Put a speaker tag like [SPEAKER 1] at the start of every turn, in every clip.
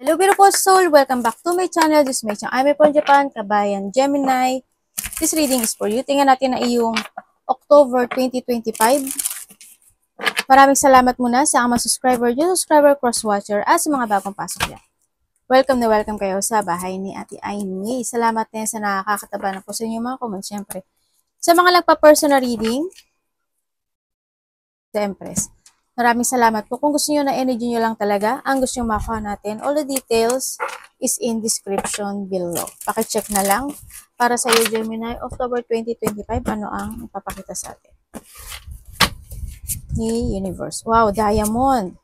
[SPEAKER 1] Hello beautiful soul, welcome back to my channel. This is my channel. I'm from Japan, Kabayan Gemini. This reading is for you. Tingnan natin na iyong October 2025. Maraming salamat muna sa mga subscriber, new subscriber, cross-watcher, at sa mga bagong pasok dyan. Welcome na welcome kayo sa bahay ni Ate Aimee. Salamat din sa nakakataba na po sa inyo mga comments, syempre. Sa mga nagpa-personal reading, sa Empress. Maraming salamat po. Kung gusto niyo na energy niyo lang talaga, ang gusto niyo makuha natin, all the details is in description below. Pakicheck na lang para sa iyo, Gemini, October 2025, ano ang ipapakita sa atin ni Universe. Wow, Diamond.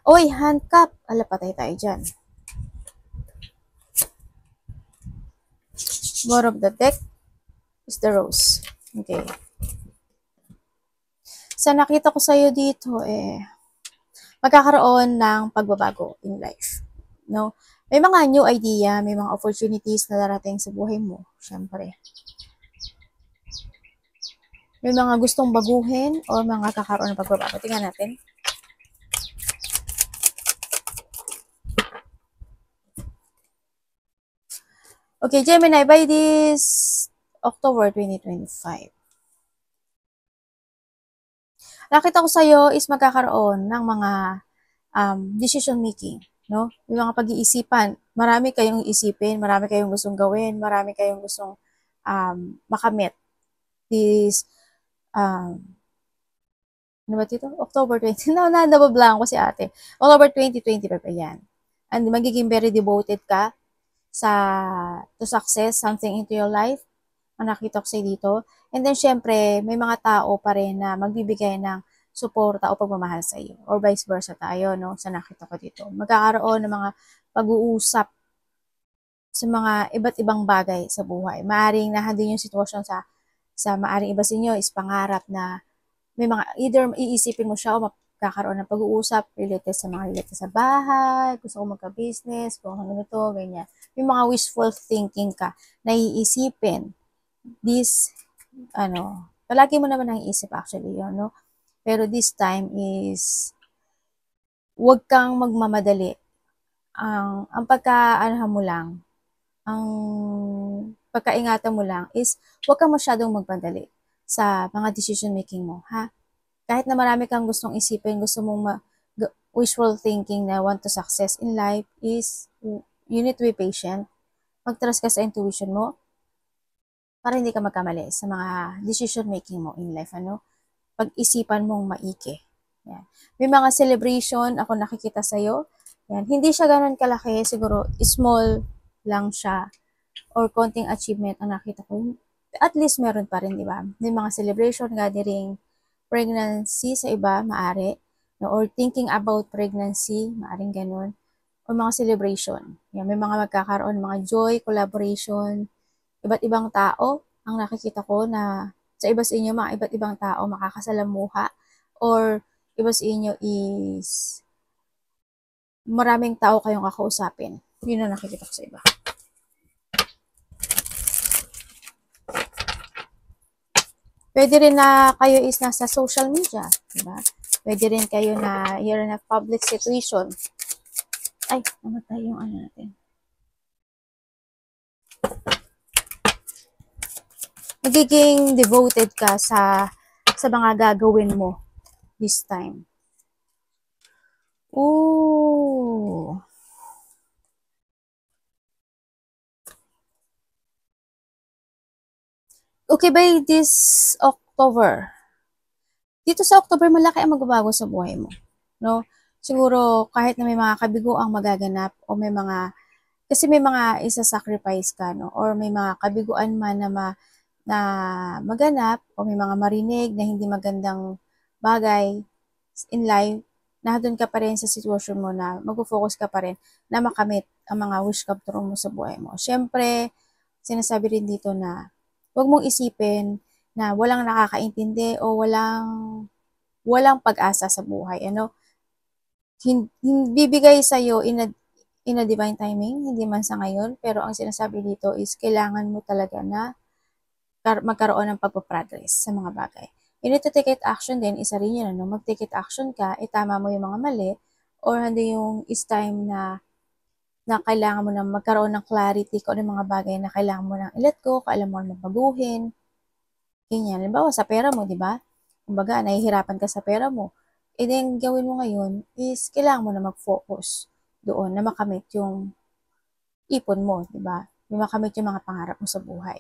[SPEAKER 1] Oy, handcuff. Ala, patay tayo dyan. More of the deck is the Rose. Okay. Sa nakita ko sa iyo dito, magkakaroon ng pagbabago in life. No? May mga new idea, may mga opportunities na darating sa buhay mo, syempre. May mga gustong baguhin o mga kakaroon ng pagbabago. Tingnan natin. Okay, Gemini, by this October 2025. Nakita ko sa iyo is magkakaroon ng mga decision making, no? Yung mga pag-iisipan. Marami kayong isipin, marami kayong gustong gawin, marami kayong gustong makamit. This ano ba dito? October 20. No, nabablang ko si ate. October 2025, ayan. And magiging very devoted ka to success, something into your life. Ang nakita ko sa'yo dito. And then, syempre, may mga tao pa rin na magbibigay ng suporta o pagmamahal sa iyo. Or vice versa tayo, no? Sa nakita ko dito. Magkakaroon ng mga pag-uusap sa mga iba't ibang bagay sa buhay. Maaring nahandin yung sitwasyon sa maaring iba sa inyo is pangarap na may mga, either iisipin mo siya o magkakaroon ng pag-uusap related sa bahay, gusto ko magka-business, kung ano ganito, ganyan. May mga wishful thinking ka na iisipin. This, palagi mo naman ang iisip actually yun, no? Pero this time is, huwag kang magmamadali. Ang pagkaanahan mo lang, ang pagkaingatan mo lang is, huwag kang masyadong magmadali sa mga decision making mo, ha? Kahit na marami kang gustong isipin, gusto mong wishful thinking na want to success in life is, you need to be patient. Mag-trust ka sa intuition mo para hindi ka magkamali sa mga decision making mo in life, ano? Pag-isipan mong maiki. Yan. May mga celebration ako nakikita sa'yo. Yan. Hindi siya ganun kalaki, siguro small lang siya or konting achievement ang nakita ko. At least meron pa rin, di ba? May mga celebration, gathering, pregnancy sa iba, maari. No? Or thinking about pregnancy, maaring ganun. O mga celebration. Yan, may mga magkakaroon, mga joy, collaboration, iba't ibang tao ang nakikita ko na sa iba sa inyo, mga iba't ibang tao makakasalamuha or iba sa inyo is maraming tao kayong kakausapin. Yun ang nakikita ko sa iba. Pwede rin na kayo is nasa social media, diba? Pwede rin kayo na you're in a public situation. Ay, namatay yung ano natin. Magiging devoted ka sa mga gagawin mo this time. Ooh. Okay, by this October, dito sa October, malaki ang magbabago sa buhay mo. No? Siguro, kahit na may mga kabiguang magaganap o may mga, kasi may mga isa-sacrifice ka, no? Or may mga kabiguan man na maganap o may mga marinig na hindi magandang bagay in life, na doon ka pa rin sa sitwasyon mo na mag-focus ka pa rin na makamit ang mga wish come true mo sa buhay mo. Siyempre, sinasabi rin dito na huwag mong isipin na walang nakakaintindi o walang pag-asa sa buhay. Ano? Bibigay sa'yo in a divine timing, hindi man sa ngayon, pero ang sinasabi dito is kailangan mo talaga na magkaroon ng pagpaprogress sa mga bagay. You need to take it action din, isa rin yun, ano? Mag-take it action ka, itama mo yung mga mali, or hindi yung is time na na kailangan mo na magkaroon ng clarity kung ano yung mga bagay na kailangan mo nang i-let go, kailangan mo nang baguhin, ganyan. Halimbawa, sa pera mo, di ba? Kumbaga, nahihirapan ka sa pera mo. E then, gawin mo ngayon is, kailangan mo na mag-focus doon na makamit yung ipon mo, di ba? May makamit yung mga pangarap mo sa buhay.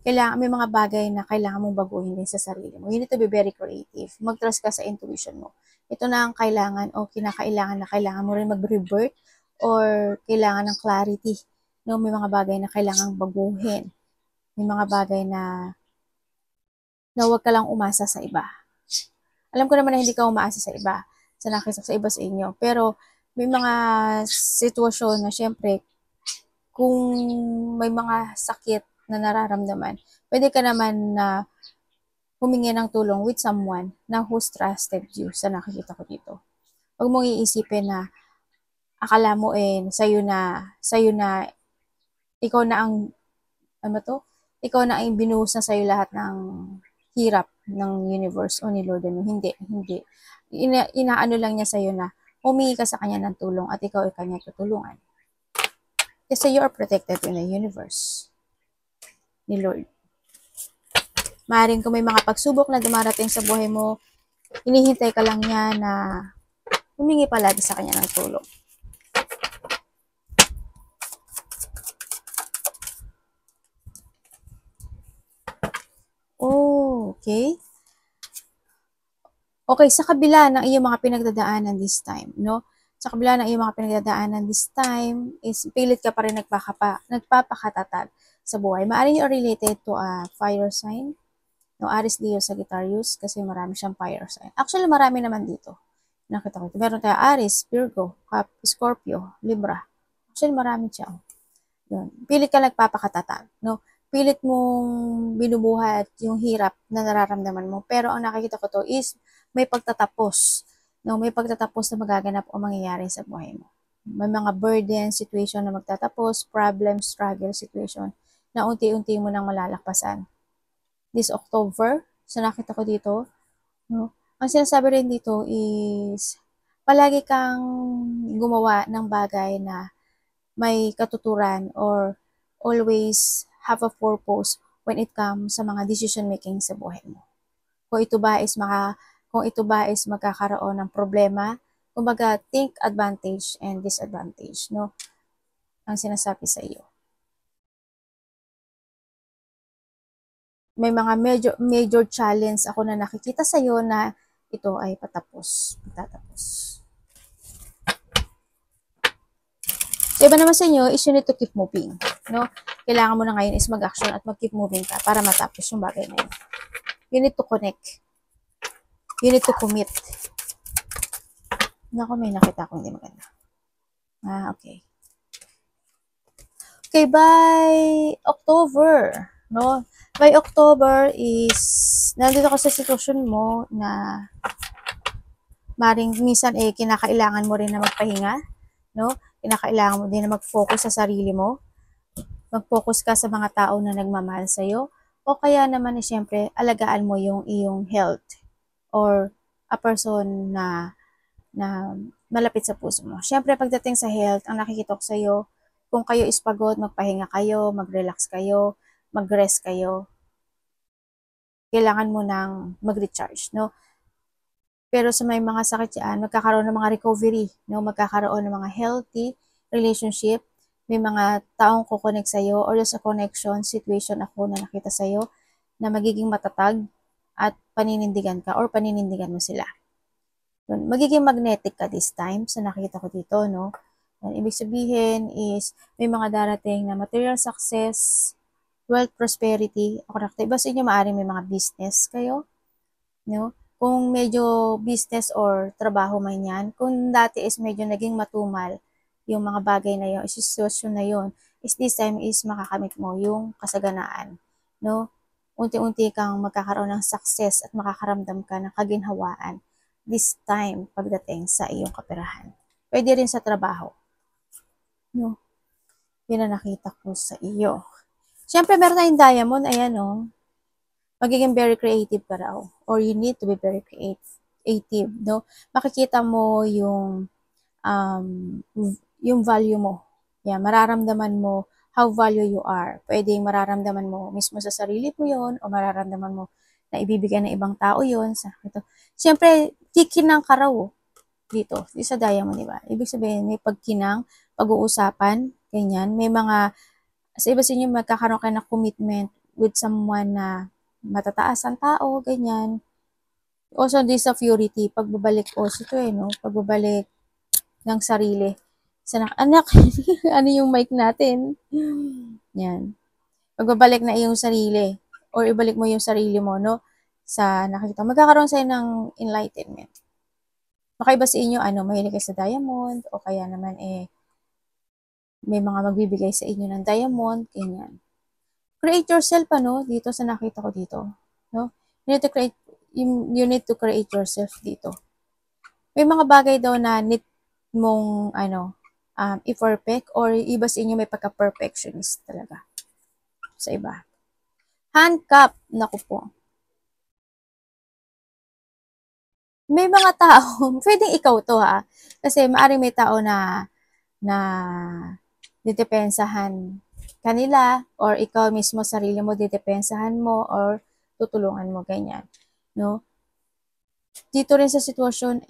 [SPEAKER 1] Kailangan, may mga bagay na kailangan mong baguhin din sa sarili mo. You need to be very creative. Mag-trust ka sa intuition mo. Ito na ang kailangan o kinakailangan na kailangan mo rin mag-revert or kailangan ng clarity. No, may mga bagay na kailangan baguhin. May mga bagay na huwag ka lang umasa sa iba. Alam ko naman na hindi ka umaasa sa iba, sa nakita sa iba sa inyo. Pero may mga sitwasyon na syempre, kung may mga sakit na nararamdaman, pwede ka naman na humingi ng tulong with someone na who's trusted you sa nakikita ko dito. Huwag mong iisipin na akala mo sa'yo na, ikaw na ang, ano to? Ikaw na ang binuhos na sa'yo lahat ng hirap ng universe o ni Lord. Ano? Hindi. Inaano lang niya sa'yo na humingi ka sa kanya ng tulong at ikaw ay kanya tutulungan. Kasi you are protected in the universe ni Lord. Maaaring kung may mga pagsubok na dumarating sa buhay mo, hinihintay ka lang niya na humingi palagi sa kanya ng tulong. Oh, okay. Okay, sa kabila ng iyong mga pinagdadaanan this time, no? Sa kabila ng iyong mga pinagdadaanan this time, is pilit ka pa rin nagpapakatatag sa buhay. Maaaring you're related to a fire sign, no? Aries, Leo, Sagittarius, kasi marami siyang fire sign. Actually, marami naman dito. Nakita ko ito. Meron tayo Aries, Virgo, Scorpio, Libra. Actually, marami siya. Yun. Pilit ka nagpapakatatag, no? Pilit mong binubuhat yung hirap na nararamdaman mo. Pero ang nakikita ko to is may pagtatapos. No? May pagtatapos na magaganap o mangyayari sa buhay mo. May mga burden, situation na magtatapos, problem, struggle, situation na unti-unti mo nang malalakpasan. This October, so nakita ko dito, no? Ang sinasabi rin dito is palagi kang gumawa ng bagay na may katuturan or always have a purpose when it comes sa mga decision making sa buhay mo. Kung ito ba is magkakaroon ng problema, kumbaga think advantage and disadvantage, no? Ang sinasabi sa iyo. May mga major challenge ako na nakikita sa iyo na ito ay patapos. So, iba naman sa inyo is you need to keep moving. No? Kailangan mo na ngayon is mag-action at mag-keep moving ka para matapos yung bagay na yun. You need to connect. You need to commit. Naku, may nakita akong hindi maganda. Okay. Okay, by October, no? By October is, nandito ka sa sitwasyon mo na maring minsan kinakailangan mo rin na magpahinga, no? Kinakailangan mo din na mag-focus sa sarili mo. Mag-focus ka sa mga tao na nagmamahal sa'yo. O kaya naman siyempre, alagaan mo yung iyong health or a person na malapit sa puso mo. Siyempre, pagdating sa health, ang nakikita ko sa'yo, kung kayo is pagod, magpahinga kayo, mag-relax kayo, mag-rest kayo. Kailangan mo nang mag-recharge, no? Pero sa may mga sakit yan, magkakaroon ng mga recovery, no? Magkakaroon ng mga healthy relationship. May mga taong kukonek sa'yo or sa connection situation ako na nakita sa'yo na magiging matatag at paninindigan ka or paninindigan mo sila. Magiging magnetic ka this time sa nakita ko dito, no? Yan, ibig sabihin is may mga darating na material success, wealth, prosperity. O correct, iba sa inyo maaaring may mga business kayo, no? Kung medyo business or trabaho man yan, kung dati is medyo naging matumal yung mga bagay na yun, sitwasyon na yun, is this time is makakamit mo yung kasaganaan, no? Unti-unti kang magkakaroon ng success at makakaramdam ka ng kaginhawaan this time pagdating sa iyong kaperahan. Pwede rin sa trabaho, no? Yun ang nakita ko sa iyo. Siyempre, meron tayong diamond, ayan, no? Magiging very creative ka raw. Or you need to be very creative, no? Makikita mo yung value mo Yan, mararamdaman mo how value you are. Pwedeng mararamdaman mo mismo sa sarili mo yon o mararamdaman mo na ibibigay ng ibang tao yon sa ito. Siyempre, kikinang ka raw dito sa diamond, di ba? Ibig sabihin, may pagkinang, pag-uusapan, ganyan. May mga, sa iba sa inyo, magkakaroon kayo ng commitment with someone na matataas ang tao, ganyan. Also, this of purity, pagbabalik also ito no? Pagbabalik ng sarili. Anak, ano yung mic natin? Yan. Pagbabalik na iyong sarili or ibalik mo yung sarili mo, no? Sa nakikita. Magkakaroon sa'yo ng enlightenment. Makaiba sa inyo, mahilig kayo sa diamond o kaya naman may mga magbibigay sa inyo ng diamond, ganyan. Create yourself, dito sa nakita ko dito, no? You need to create yourself dito. May mga bagay daw na need mong, i-perfect or iba sa inyo may pagka-perfectionist talaga. Sa iba. Handcuff, naku po. May mga tao, pwedeng ikaw to ha, kasi maaring may tao na didepensahan kanila or ikaw mismo sarili mo didepensahan mo or tutulungan mo ganyan, no? Dito rin sa sitwasyon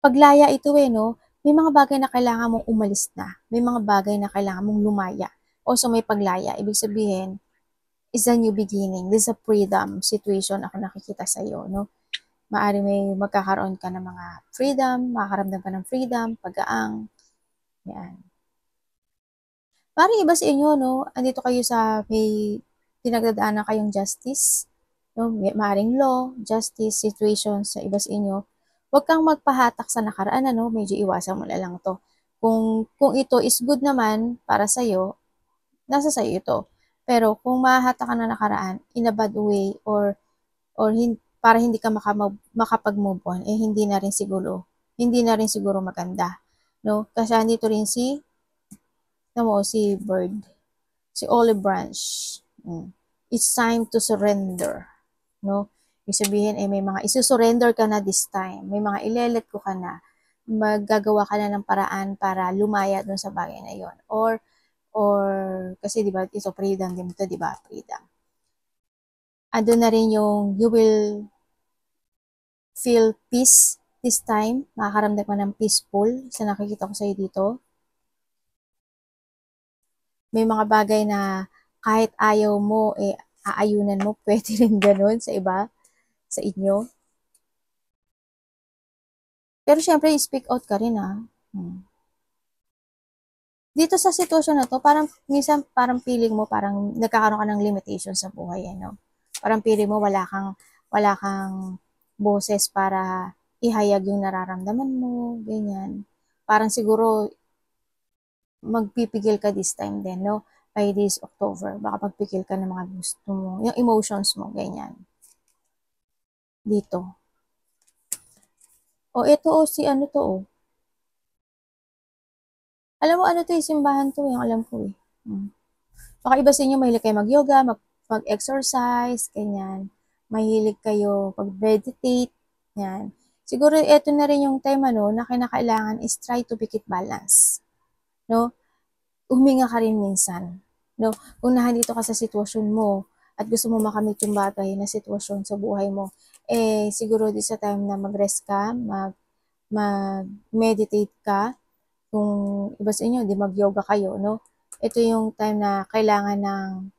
[SPEAKER 1] paglaya ito no? May mga bagay na kailangan mong umalis na. May mga bagay na kailangan mong lumaya. Also may paglaya, ibig sabihin is a new beginning. This is a freedom situation ako nakikita sa iyo, no? Maari may magkakaroon ka ng mga freedom, makakaramdam ka ng freedom, pag-aang. Yan. Maring iba sa inyo, no? Andito kayo sa may pinagdadaanan kayong justice, no? Maring law, justice, situation sa iba sa inyo. Huwag kang magpahatak sa nakaraan, medyo iwasan mo na lang to. Kung ito is good naman para sa'yo, nasa sa'yo ito. Pero kung mahahatak ka na nakaraan in a bad way or para hindi ka makapag-move on, hindi na rin siguro maganda. No? Kasi andito rin si Bird, si Olive Branch. It's time to surrender. No? Ibig sabihin, may mga isusurrender ka na this time. May mga ilelet ko ka na. Maggagawa ka na ng paraan para lumaya dun sa bagay na yon. Or kasi diba, ito freedom din ito, diba? Freedom. Ando na rin yung you will feel peace this time. Makakaramdam ka ng peaceful sa nakikita ko sa'yo dito. May mga bagay na kahit ayaw mo, aayunan mo. Pwede rin ganun sa iba, sa inyo. Pero syempre, speak out ka rin Dito sa sitwasyon na to, minsan parang feeling mo, parang nagkakaroon ka ng limitation sa buhay, no? Parang feeling mo wala kang boses para ihayag yung nararamdaman mo, ganyan. Parang siguro magpipigil ka this time din, no? By this October, baka magpigil ka ng mga gusto mo, yung emotions mo, ganyan. Dito. Ito si ano to Alam mo ano to simbahan to, yung alam ko Baka iba sa inyo mahilig kayo mag-yoga, mag-exercise, ganyan. Mahilig kayo pag-meditate, yan. Siguro ito na rin yung time na kinakailangan is try to pick it balance. No? Huminga ka rin minsan. No? Kung nandito ka sa sitwasyon mo at gusto mo makamit yung bagay na sitwasyon sa buhay mo, siguro di sa time na mag-rest ka, mag-meditate ka, kung iba sa inyo, di mag-yoga kayo, no? Ito yung time na kailangan ng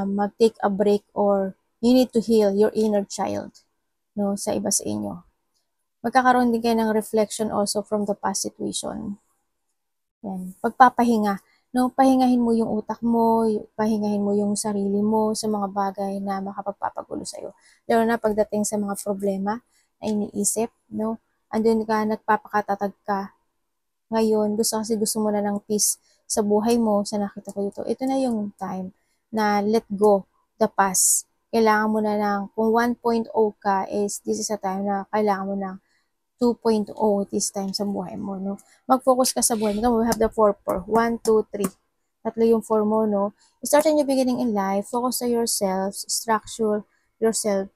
[SPEAKER 1] mag-take a break or you need to heal your inner child, no? Sa iba sa inyo. Magkakaroon din kayo ng reflection also from the past situation. Yan. Pagpapahinga, no? Pahingahin mo yung utak mo, pahingahin mo yung sarili mo sa mga bagay na makapagpapagulo sa'yo. Lalo na pagdating sa mga problema na iniisip, no? Andun ka, nagpapakatatag ka. Ngayon, gusto mo na ng peace sa buhay mo, sa nakita ko dito. Ito na yung time na let go the past. Kailangan mo na kung 1.0 ka this is a time na kailangan mo ng 2.0 this time sa buhay mo, no? Mag-focus ka sa buhay mo. We have the 4-4. 1, 2, 3. Tatlo yung 4 mo, no? Start a new beginning in life. Focus on yourself. Structure yourself.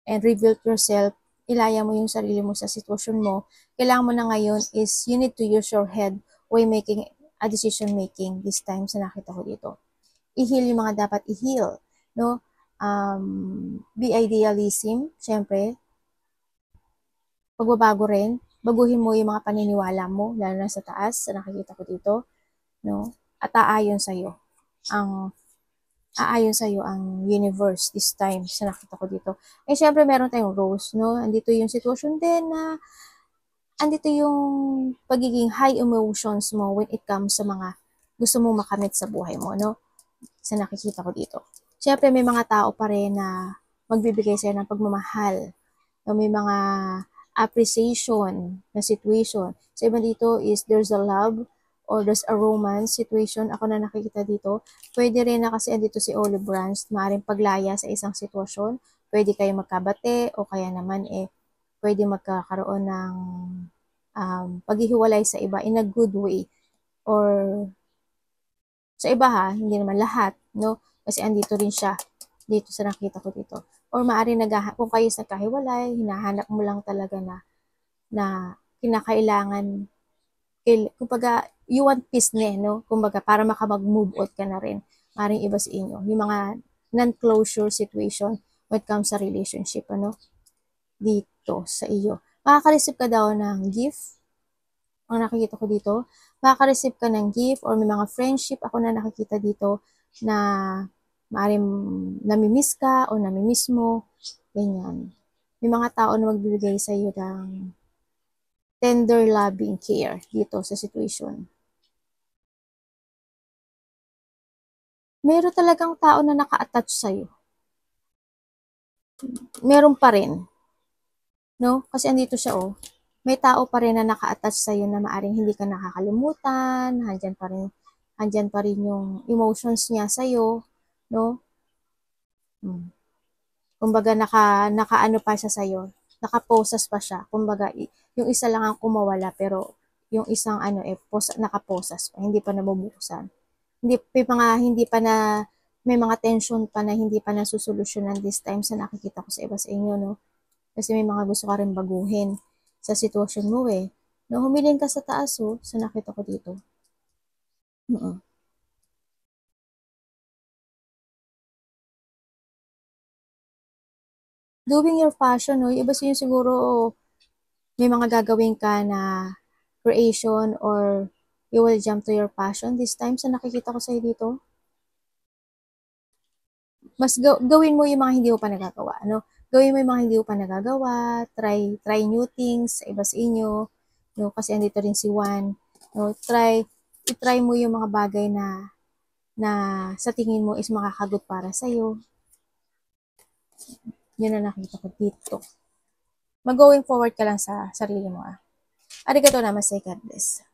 [SPEAKER 1] And rebuild yourself. ilaya mo yung sarili mo sa sitwasyon mo, kailangan mo na ngayon is you need to use your head way making a decision making this time sa nakita ko dito. I-heal yung mga dapat i-heal, no? Be idealism, syempre, pagbabago rin, baguhin mo yung mga paniniwala mo, lalo na sa taas, sa nakikita ko dito, no? At aayon sa iyo ang universe this time sa nakita ko dito. Eh, syempre, meron tayong rose, no? Andito yung sitwasyon din na andito yung pagiging high emotions mo when it comes sa mga gusto mong makamit sa buhay mo, no? Sa nakikita ko dito. Siyempre, may mga tao pa rin na magbibigay sa'yo ng pagmamahal. No? May mga appreciation na situation. Sa iba dito is there's a love or there's a romance situation. Ako na nakikita dito. Pwede rin na kasi andito si Olive Branch, maaaring paglaya sa isang sitwasyon. Pwede kayo magkabate o kaya naman pwede magkakaroon ng paghihiwalay sa iba in a good way. Or sa iba ha, hindi naman lahat, no? Kasi andito rin siya dito sa nakita ko dito. Or maaari kung kayo sa nagkahiwalay, hinahanap mo lang talaga na kinakailangan, kumbaga, you want peace no? Kumbaga, para makamag-move out ka na rin. Maaaring iba sa inyo. Yung mga non-closure situation when it comes sa relationship, ano? Dito sa iyo. Makaka-receive ka daw ng gift. Ang nakikita ko dito, makaka-receive ka ng gift or may mga friendship ako na nakikita dito na maaaring namimiss ka o namimiss mo, ganyan. May mga tao na magbibigay sa iyo ng tender loving care dito sa situation. Meron talagang tao na naka-attach sa iyo. Meron pa rin. No? Kasi andito siya, oh. May tao pa rin na naka-attach sa iyo na maaring hindi ka nakakalimutan, andyan pa rin yung emotions niya sa iyo, no? Kumbaga naka-ano pa siya sa iyo, naka-posas pa siya. Kumbaga yung isa lang ang kumawala pero yung isang naka-posas pa, hindi pa nabubuksan. May mga tension pa na hindi pa nasusolusyonan this time sa nakikita ko sa iba sa inyo, no? Kasi may mga gusto ka rin baguhin sa sitwasyon mo No, humiling ka sa taas, sa nakita ko dito. Doing your passion, no? Yung iba sa siguro may mga gagawin ka na creation or you will jump to your passion this time sa nakikita ko sa'yo dito. Mas gawin mo yung mga hindi mo pa nagagawa, ano? Gawin mo yung mga hindi mo pa nagagawa, try new things sa iba sa inyo, no? Kasi andito rin si Juan, no? I-try mo yung mga bagay na sa tingin mo is makakagot para sa'yo. Yun na nakita ko dito. Mag-going forward ka lang sa sarili mo, Arigato namaste, God bless.